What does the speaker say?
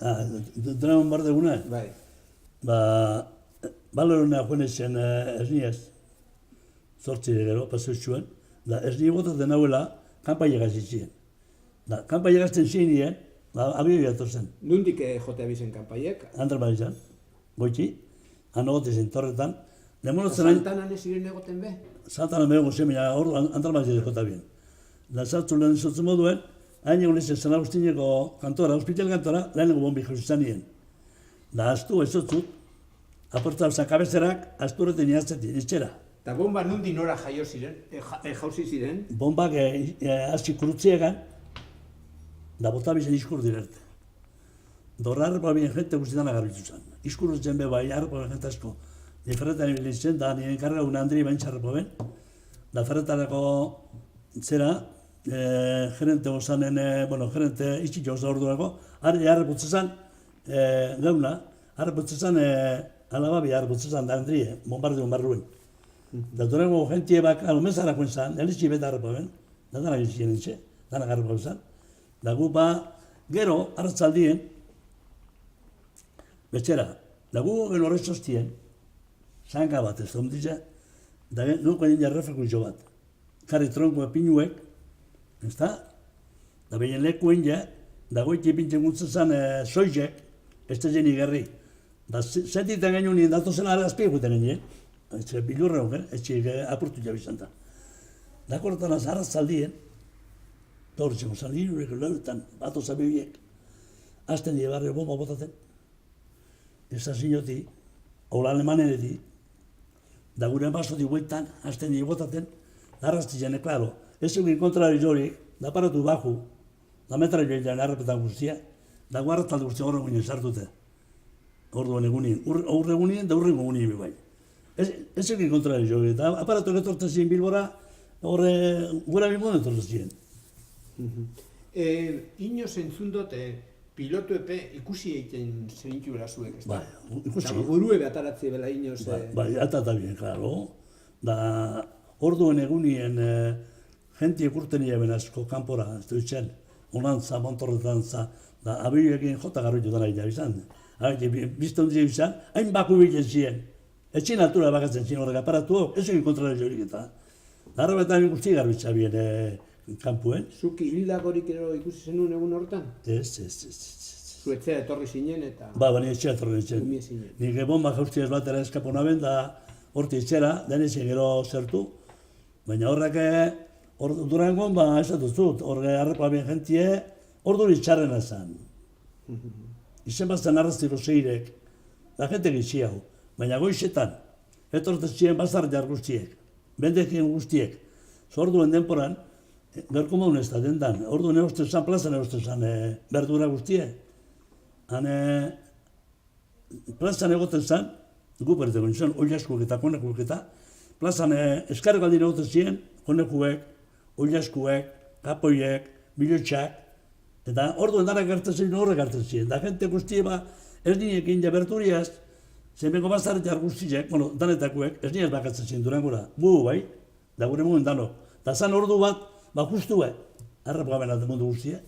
Dena bombardeguna? Bai. Baleruna joan ezen esniaz, zortzire gero, paseutxuen, da esni botaten hauela, kanpaia gazitzien. Da, kanpaia gazten zinien, abioi atorzen. Nundik jotea bizen kanpaiek? Andra izan, goiti, han egotezen torretan. Demoratzen hain, Santanan ez ziren egoten be? Santanan beho gozen, baina hor andra izan jota bien. Da, sartu lehen izotzen moduen, hain egon ezen San Agustineko kantora, hospital kantora, lehenengo bombi josizan nien. Da, astu ezotzut, aporta zakabezerak, asturreten jaztetik, itxera. Eta bomba nundi nora jaio ziren, jauzi ziren? Bombak hasi kurutziegan, da bota bizen iskur direrte. Dorra harrepa bien jente guztietan agarbitu zen. Iskurrutzen be bai, harrepa bien jente asko. Ni ferretan ibili zen, da nire enkarga un Andri baintza harrepa ben. Da ferretarako zera, gerente gozanen, gerente itxitxo goza orduako, harreputze zen, gauna, harreputze zen, alababi harreputze zen da Andri, bombardeon barruen. Da durango jentie bak, mezarakoen zen, elitxi beta harrepa ben, da dana gizien entxe, dana harrepa zen. Da gu gero, arratzaldien, betxera, da gu gero horretzostien, zanka bat ez domditza, da nuko egin jarrefekuntxo bat. Karri tronko pinuek, ez da? Da behien lekuen ja, da goiti pintzen gutzen zen soizek, ez da zen igarri. Da zetitan gaino nien datozen arazpia guten genien, ez bilurra honen, ez apurtu jabizan da. Da kortan az arratzaldien, Tortzeko zan hirurek lauretan, bato zabibiek, azten die barrio bomba botaten. Ez da zinoti, hola alemanereti, da gure basoti bueltan, azten die botaten, da arrastizene, klaro, ez egin kontrari jori, da paratu baju, da metra joilean arrepetan guztia, da guarratalde guztia horre guinen sartute. Orduan egunien, aurre egunien da urrengo egunien bai. Ez egin kontrari jori, da aparatu etortzen ziren Bilbora, horre gura bilbon etortzen ziren. Inoz entzun dut pilotu epe ikusi egiten zerintzula zuek, ez da? Bai, ikusi. Burue behataratzea bela inoz... Bai, atata bien, klaro. Da, orduen egunien jentiek urten iaben asko kanpora, ez dutzen, onantza, montorretantza, da, abioekin jota garroitu dara ida bizan. Bizton dira bizan, hain baku bilen ziren. Etxin altura bakatzen ziren horrek aparatuok, ez egin kontrara jorik eta. Darrabetan guzti garbitza bien kanpuen. Zuki hildagorik ero ikusi zenuen egun horretan? Ez. Zu etxea etorri zinen eta... Bani etxea etorri nintzen. Gumie zinen. Nik bomba jauztiaz batera eskapona ben, da horti etxera, denezen gero zertu. Baina horrek, durangon, ez dut, horre harrepa bien jentie, orduri txarrena zen. Izen bazten arraztiko zeirek, da jente gitzi hau. Baina goizetan, etortzen ziren bazar jar guztiek, bendekien guztiek. Zorduen denporan, Gerko modun ez da dendan, orduan egosten zan, plazan egosten zan berdura guztie. Plazan egoten zan, gu berteko nintzen, oilaskuek eta konekuek eta, plazan eskarrik aldin egoten ziren, konekuek, oilaskuek, kapoiek, bilotxak, eta orduan dara gartzen ziren horrek gartzen ziren. Da jente guztie ez nirekin ja berturiaz, zenbeko bazar jar guztiek, danetakuek, ez nirez bakatzen ziren durangora, gu bai, da gure muguen danok. Da zan ordu bat, justu harrapagaben mundu guztia.